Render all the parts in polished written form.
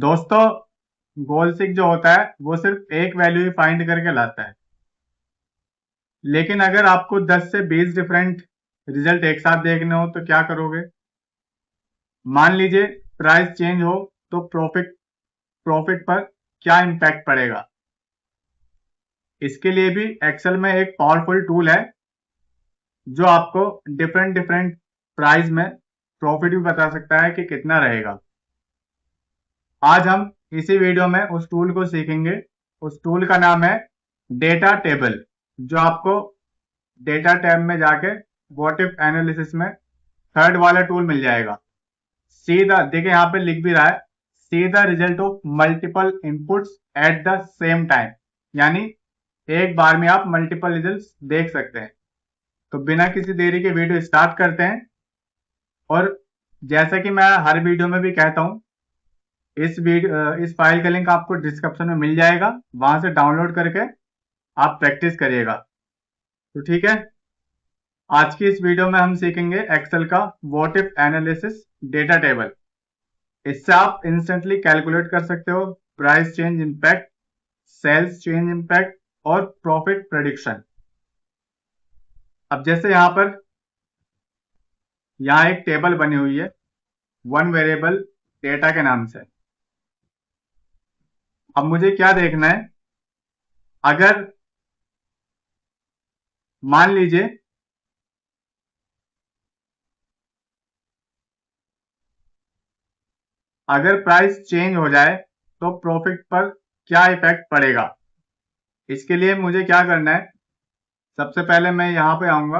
दोस्तों, गोल सिक जो होता है वो सिर्फ एक वैल्यू ही फाइंड करके लाता है। लेकिन अगर आपको 10 से 20 डिफरेंट रिजल्ट एक साथ देखने हो तो क्या करोगे? मान लीजिए प्राइस चेंज हो तो प्रॉफिट प्रॉफिट पर क्या इम्पैक्ट पड़ेगा। इसके लिए भी एक्सेल में एक पावरफुल टूल है जो आपको डिफरेंट डिफरेंट प्राइस में प्रॉफिट भी बता सकता है कि कितना रहेगा। आज हम इसी वीडियो में उस टूल को सीखेंगे। उस टूल का नाम है डेटा टेबल, जो आपको डेटा टैब में जाके व्हाट इफ एनालिसिस में थर्ड वाला टूल मिल जाएगा। सीधा देखिए, यहाँ पे लिख भी रहा है, see the result of multiple inputs at the same time, यानी एक बार में आप मल्टीपल रिजल्ट्स देख सकते हैं। तो बिना किसी देरी के वीडियो स्टार्ट करते हैं। और जैसा कि मैं हर वीडियो में भी कहता हूं, इस फाइल का लिंक आपको डिस्क्रिप्शन में मिल जाएगा, वहां से डाउनलोड करके आप प्रैक्टिस करिएगा। तो ठीक है, आज की इस वीडियो में हम सीखेंगे एक्सेल का what if analysis data table. इससे आप इंस्टेंटली कैलकुलेट कर सकते हो price change impact, sales change impact और प्रॉफिट प्रेडिक्शन। अब जैसे यहाँ एक टेबल बनी हुई है वन वेरिएबल डेटा के नाम से। अब मुझे क्या देखना है, अगर मान लीजिए अगर प्राइस चेंज हो जाए तो प्रॉफिट पर क्या इफेक्ट पड़ेगा। इसके लिए मुझे क्या करना है, सबसे पहले मैं यहाँ पे आऊंगा,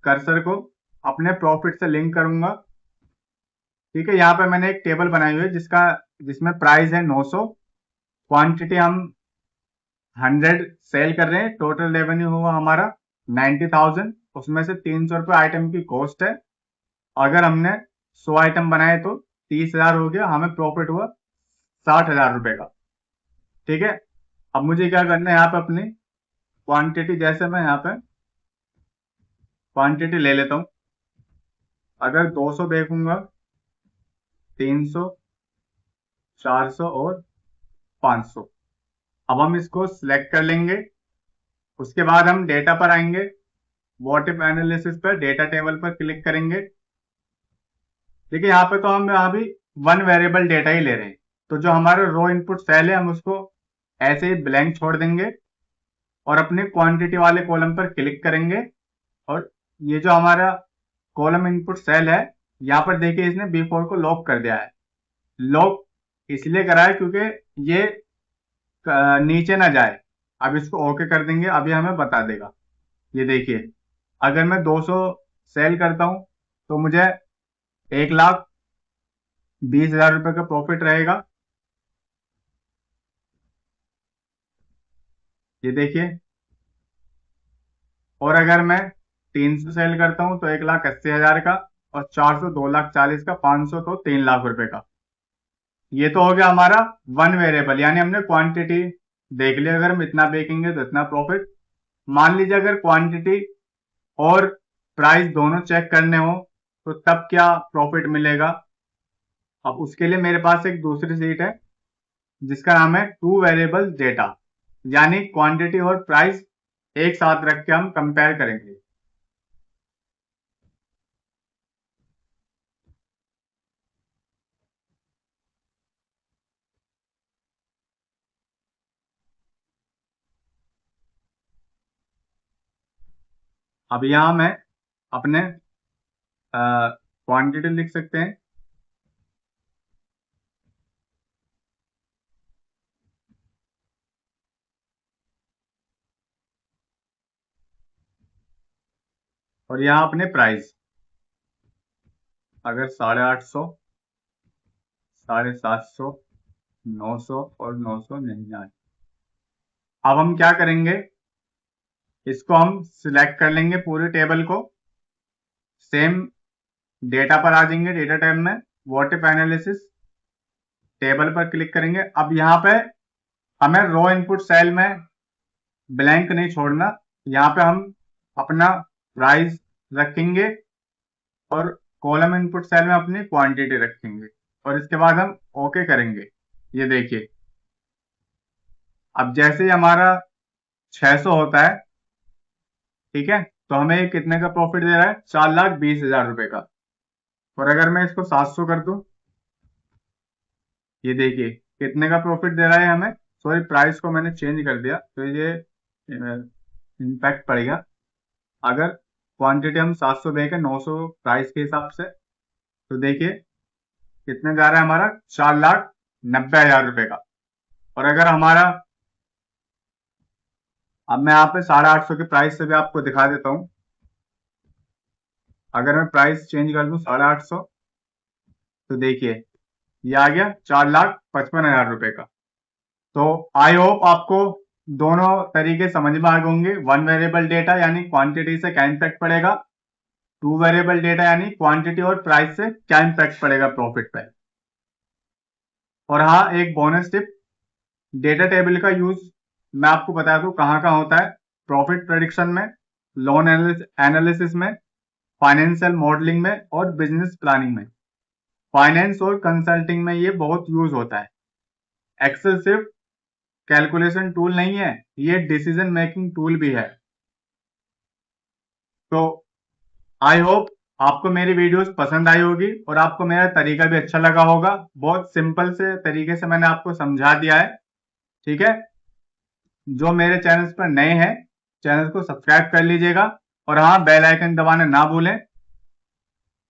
कर्सर को अपने प्रॉफिट से लिंक करूंगा। ठीक है, यहाँ पे मैंने एक टेबल बनाई हुई है जिसमें प्राइस है 900, क्वांटिटी हम 100 सेल कर रहे हैं, टोटल रेवेन्यू हुआ हमारा 90,000, उसमें से 300 रुपये आइटम की कॉस्ट है। अगर हमने 100 आइटम बनाए तो 30,000 हो गया, हमें प्रॉफिट हुआ 60,000 रुपए का। ठीक है, अब मुझे क्या करना है, यहाँ पे अपनी क्वांटिटी, जैसे मैं यहाँ पे क्वांटिटी ले लेता हूँ। अगर 200 देखूंगा, 300, 400 और 500। अब हम इसको सिलेक्ट कर लेंगे। उसके बाद हम डेटा पर आएंगे, व्हाट इफ एनालिसिस पर डेटा टेबल पर क्लिक करेंगे। देखिए, यहाँ पे तो हम यहाँ भी वन वेरिएबल डेटा ही ले रहे हैं, तो जो हमारा रो इनपुट सेल है हम उसको ऐसे ही ब्लैंक छोड़ देंगे और अपने क्वांटिटी वाले कॉलम पर क्लिक करेंगे। और ये जो हमारा कॉलम इनपुट सेल है, यहाँ पर देखिए इसने B4 को लॉक कर दिया है। लॉक इसलिए करा है क्योंकि ये नीचे ना जाए। अब इसको ओके कर देंगे, अभी हमें बता देगा। ये देखिए, अगर मैं 200 सेल करता हूं तो मुझे 1,20,000 रुपए का प्रॉफिट रहेगा। ये देखिए, और अगर मैं 300 सेल करता हूं तो 1,80,000 का, और 400 2,40,000 का, 500 तो 3 लाख रुपए का। ये तो हो गया हमारा वन वेरिएबल, यानी हमने क्वांटिटी देख लिया, अगर हम इतना बेचेंगे तो इतना प्रॉफिट। मान लीजिए अगर क्वांटिटी और प्राइस दोनों चेक करने हो तो तब क्या प्रॉफिट मिलेगा। अब उसके लिए मेरे पास एक दूसरी सीट है जिसका नाम है टू वेरिएबल डेटा, यानी क्वांटिटी और प्राइस एक साथ रख के हम कंपेयर करेंगे। अब यहां मैं अपने क्वांटिटी लिख सकते हैं, और यहाँ अपने प्राइस, अगर 850, 750, 900 और 999। अब हम क्या करेंगे, इसको हम सिलेक्ट कर लेंगे पूरे टेबल को। सेम डेटा पर आ जाएंगे, डेटा टैब में व्हाट इफ एनालिसिस टेबल पर क्लिक करेंगे। अब यहाँ पे हमें रो इनपुट सेल में ब्लैंक नहीं छोड़ना, यहाँ पे हम अपना प्राइस रखेंगे और कॉलम इनपुट सेल में अपनी क्वांटिटी रखेंगे। और इसके बाद हम ओके करेंगे। ये देखिए, अब जैसे ही हमारा 600 होता है, ठीक है, तो हमें ये कितने का प्रॉफिट दे रहा है? 4,20,000 रुपए का। और अगर मैं इसको 700 कर दूं, ये देखिए कितने का प्रॉफिट दे रहा है हमें। सॉरी, प्राइस को मैंने चेंज कर दिया तो ये इम्पैक्ट पड़ेगा। अगर क्वांटिटी हम 700 देके 900 प्राइस के हिसाब से, तो देखिए कितने जा रहा है हमारा? 4,90,000 रुपए का। और अगर हमारा, अब मैं यहाँ पे 850 के प्राइस से भी आपको दिखा देता हूँ। अगर मैं प्राइस चेंज कर दूं 850, तो देखिए ये आ गया 4,55,000 रुपए का। तो आई होप आपको दोनों तरीके समझ में आ गए होंगे। वन वेरिएबल डेटा यानी क्वांटिटी से क्या इम्पैक्ट पड़ेगा, टू वेरिएबल डेटा यानी क्वांटिटी और प्राइस से क्या इम्पैक्ट पड़ेगा प्रॉफिट पे। और हाँ, एक बोनस टिप, डेटा टेबल का यूज मैं आपको बता दूं कहाँ कहाँ होता है। प्रॉफिट प्रेडिक्शन में, लोन एनालिसिस में, फाइनेंशियल मॉडलिंग में और बिजनेस प्लानिंग में। फाइनेंस और कंसल्टिंग में ये बहुत यूज होता है। एक्सेल सिर्फ कैलकुलेशन टूल नहीं है, ये डिसीजन मेकिंग टूल भी है। तो आई होप आपको मेरी वीडियोस पसंद आई होगी और आपको मेरा तरीका भी अच्छा लगा होगा। बहुत सिंपल से तरीके से मैंने आपको समझा दिया है, ठीक है। जो मेरे चैनल पर नए हैं, चैनल को सब्सक्राइब कर लीजिएगा और हाँ, बेल आइकन दबाना ना भूलें।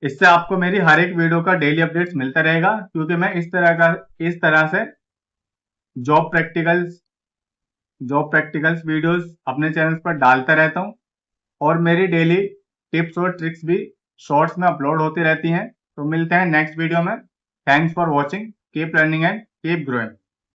इससे आपको मेरी हर एक वीडियो का डेली अपडेट्स मिलता रहेगा, क्योंकि मैं इस तरह से जॉब प्रैक्टिकल्स वीडियोस अपने चैनल पर डालता रहता हूँ। और मेरी डेली टिप्स और ट्रिक्स भी शॉर्ट्स में अपलोड होती रहती हैं। तो मिलते हैं नेक्स्ट वीडियो में। Thanks for watching, keep learning and keep growing.